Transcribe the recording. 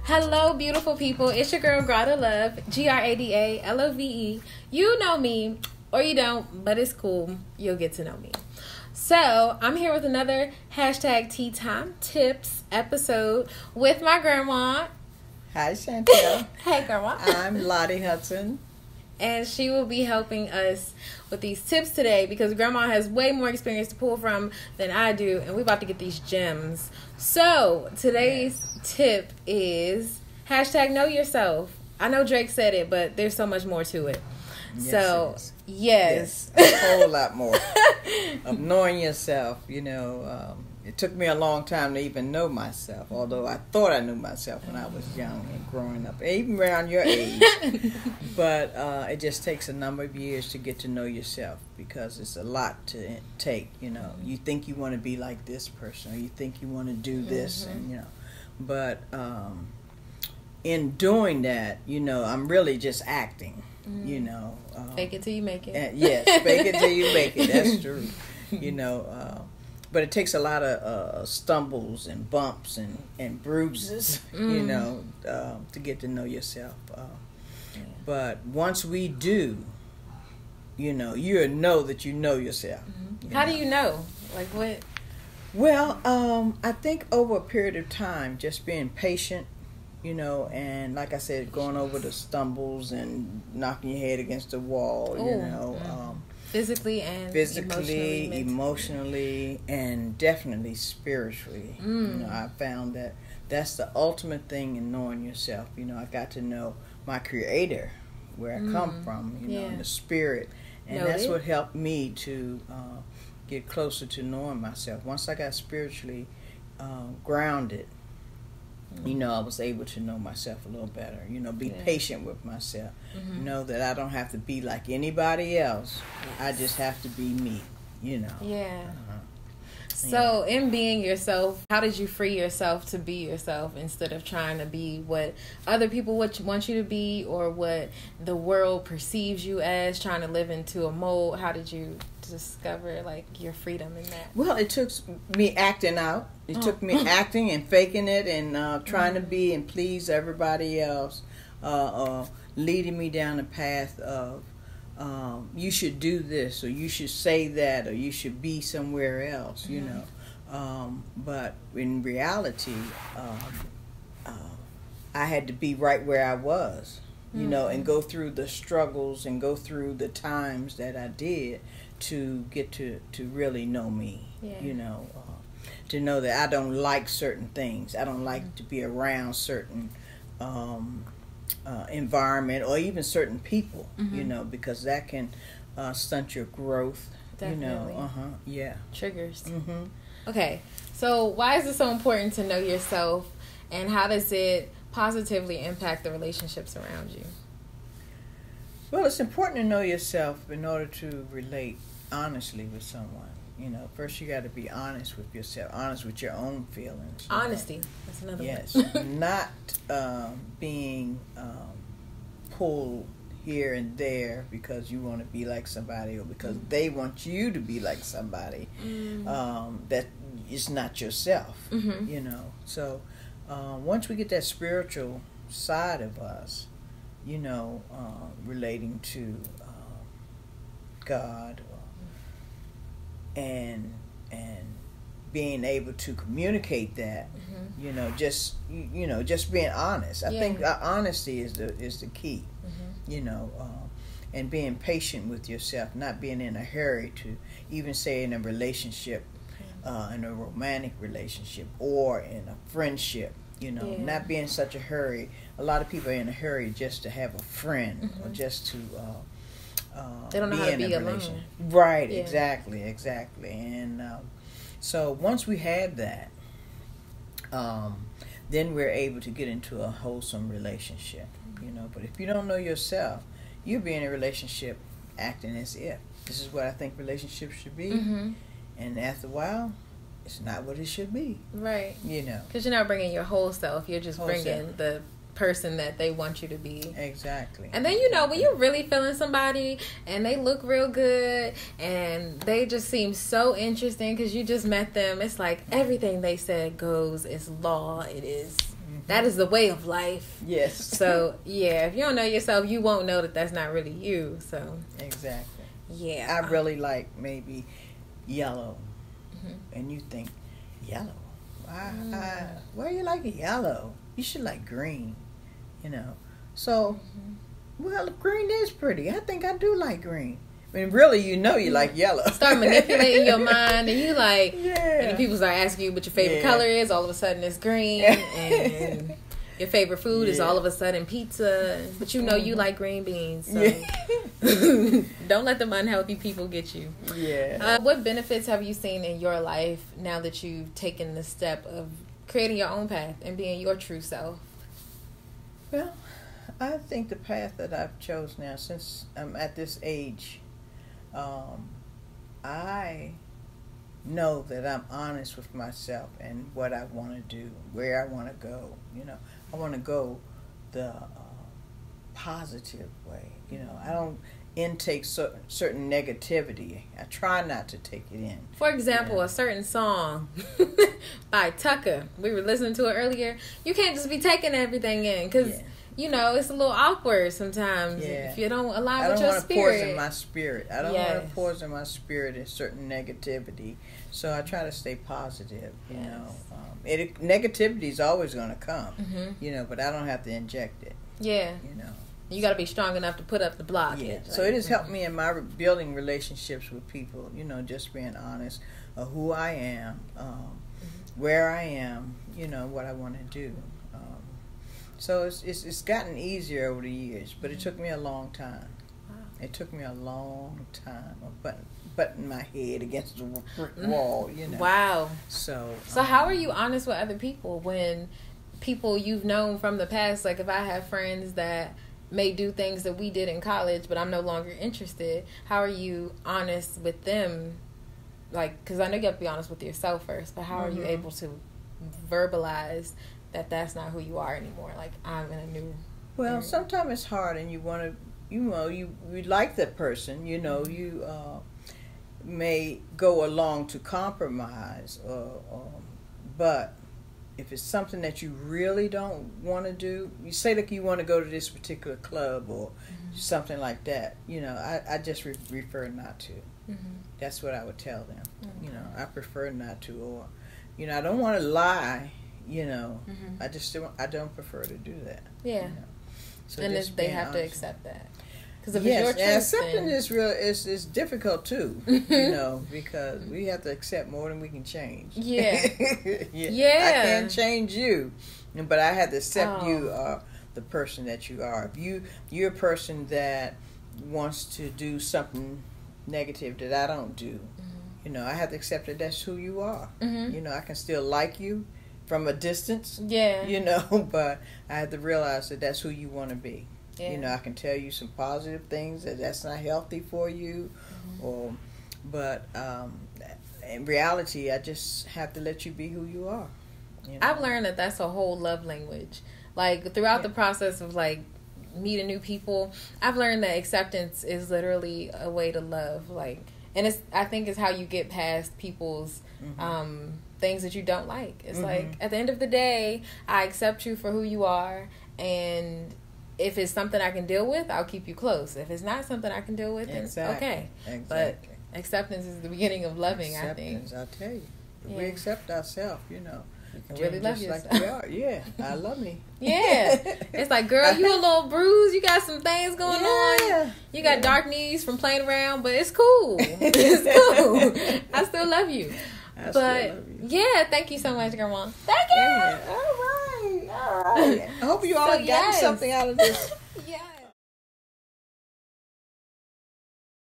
Hello, beautiful people. It's your girl, Gradalove, Gradalove. You know me, or you don't, but it's cool. You'll get to know me. So, I'm here with another hashtag Tea Time Tips episode with my grandma. Hi, Chantel. Hey, grandma. I'm Lottie Hudson. And she will be helping us with these tips today because grandma has way more experience to pull from than I do, and we're about to get these gems. So, today's tip is hashtag know yourself. I know Drake said it, but there's so much more to it. Yes, yes. A whole lot more of knowing yourself. You know, it took me a long time to even know myself, although I thought I knew myself when I was young and growing up, even around your age. But it just takes a number of years to get to know yourself because it's a lot to take. You know, you think you want to be like this person, or you think you want to do this, and you know, but in doing that, you know, I'm really just acting. You know, fake it till you make it. Yes, fake it till you make it. That's true. You know, but it takes a lot of stumbles and bumps and bruises, you know, to get to know yourself. But once we do, you know, you know that you know yourself. How do you know? Like what? Well, I think over a period of time, just being patient. You know, and like I said, going over the stumbles and knocking your head against the wall, you know. Physically and emotionally, and definitely spiritually. You know, I found that that's the ultimate thing in knowing yourself. You know, I got to know my Creator, where I come from, you know, in the spirit. And that's what helped me to get closer to knowing myself. Once I got spiritually grounded, you know, I was able to know myself a little better. You know, be patient with myself. Know that I don't have to be like anybody else. I just have to be me, you know. Yeah. So, in being yourself, how did you free yourself to be yourself instead of trying to be what other people want you to be or what the world perceives you as, trying to live into a mold? How did you discover, like, your freedom in that? Well, it took me acting out. It took me acting and faking it and trying to be and please everybody else, leading me down the path of you should do this or you should say that or you should be somewhere else, you know. But in reality, I had to be right where I was, you know, and go through the struggles and go through the times that I did to get to really know me, you know. To know that I don't like certain things. I don't like to be around certain environment or even certain people, you know, because that can stunt your growth. Definitely. You know, yeah. Triggers. Okay, so why is it so important to know yourself, and how does it positively impact the relationships around you? Well, it's important to know yourself in order to relate honestly with someone. You know, first you got to be honest with yourself, honest with your own feelings. Honesty. That's another one. Yes. Not being pulled here and there because you want to be like somebody or because they want you to be like somebody. That is not yourself, you know. So once we get that spiritual side of us, you know, relating to God, and being able to communicate that, you know, just being honest. I think honesty is the key, you know, and being patient with yourself, not being in a hurry to even say in a relationship, in a romantic relationship or in a friendship, you know, not being in such a hurry. A lot of people are in a hurry just to have a friend or just to they don't know how to be alone. Right, exactly. And so once we have that, then we're able to get into a wholesome relationship, you know. But if you don't know yourself, you'll be in a relationship acting as if this is what I think relationships should be. And after a while, it's not what it should be. Right. You know. Because you're not bringing your whole self. You're just bringing the person that they want you to be. Exactly. And then, you know, when you're really feeling somebody and they look real good and they just seem so interesting because you just met them, it's like everything they said goes. It's law. It is That is the way of life. Yes. So, yeah, if you don't know yourself, you won't know that that's not really you. So Exactly. Yeah. I really like maybe yellow. And you think, yellow? Why you like yellow? You should like green, you know. So, well, green is pretty. I think I do like green. I mean, really, you know you like yellow. Start manipulating your mind, and you like, yeah. and then people start asking you what your favorite color is. All of a sudden, it's green, and your favorite food is all of a sudden pizza. But you know you like green beans, so don't let them unhealthy people get you. Yeah. What benefits have you seen in your life now that you've taken the step of creating your own path and being your true self? Well, I think the path that I've chosen now, since I'm at this age, I know that I'm honest with myself and what I want to do, where I want to go. You know, I want to go the positive way. You know, I don't intake certain negativity. I try not to take it in. For example, a certain song by Tucker, we were listening to it earlier. You can't just be taking everything in because, you know, it's a little awkward sometimes if you don't align with your spirit. I don't want to poison my spirit. I don't want to poison my spirit in certain negativity. So I try to stay positive, you know. Negativity is always going to come, you know, but I don't have to inject it. Yeah. You know. You got to be strong enough to put up the block. Yeah. So it has helped me in my building relationships with people, you know, just being honest of who I am, where I am, you know, what I want to do. So it's gotten easier over the years, but it took me a long time. Wow. It took me a long time of butting my head against the brick wall, you know. Wow. So how are you honest with other people when people you've known from the past, like if I have friends that may do things that we did in college, but I'm no longer interested, how are you honest with them? Like, because I know you have to be honest with yourself first, but how are you able to verbalize that that's not who you are anymore? Like, I'm in a new... Well, sometimes it's hard and you want to, you know, you like that person, you know, you may go along to compromise, but if it's something that you really don't want to do, you say like you want to go to this particular club or something like that, you know, I just refer not to. That's what I would tell them. You know, I prefer not to, or, you know, I don't want to lie, you know, I don't prefer to do that. Yeah. You know? So and they have to accept that. Because if it's your truth, and accepting is real. It's difficult too, you know, because we have to accept more than we can change. Yeah. I can't change you, but I have to accept you are the person that you are. If you're a person that wants to do something negative that I don't do, you know, I have to accept that that's who you are. You know, I can still like you from a distance. Yeah. You know, but I have to realize that that's who you want to be. Yeah. You know, I can tell you some positive things that's not healthy for you, but in reality, I just have to let you be who you are. You know? I've learned that that's a whole love language. Like, throughout the process of, like, meeting new people, I've learned that acceptance is literally a way to love. Like, and I think it's how you get past people's things that you don't like. It's like, at the end of the day, I accept you for who you are, and if it's something I can deal with, I'll keep you close. If it's not something I can deal with, then okay. Exactly. But acceptance is the beginning of loving, I think. I'll tell you. If we accept ourselves, you know. You can really love yourself. Like we are. Yeah, I love me. Yeah. It's like, girl, you a little bruised. You got some things going on. You got dark knees from playing around, but it's cool. It's cool. I still love you. I still love you. Yeah, thank you so much, Grandma. Thank you. All right. I hope you all got something out of this. Yeah.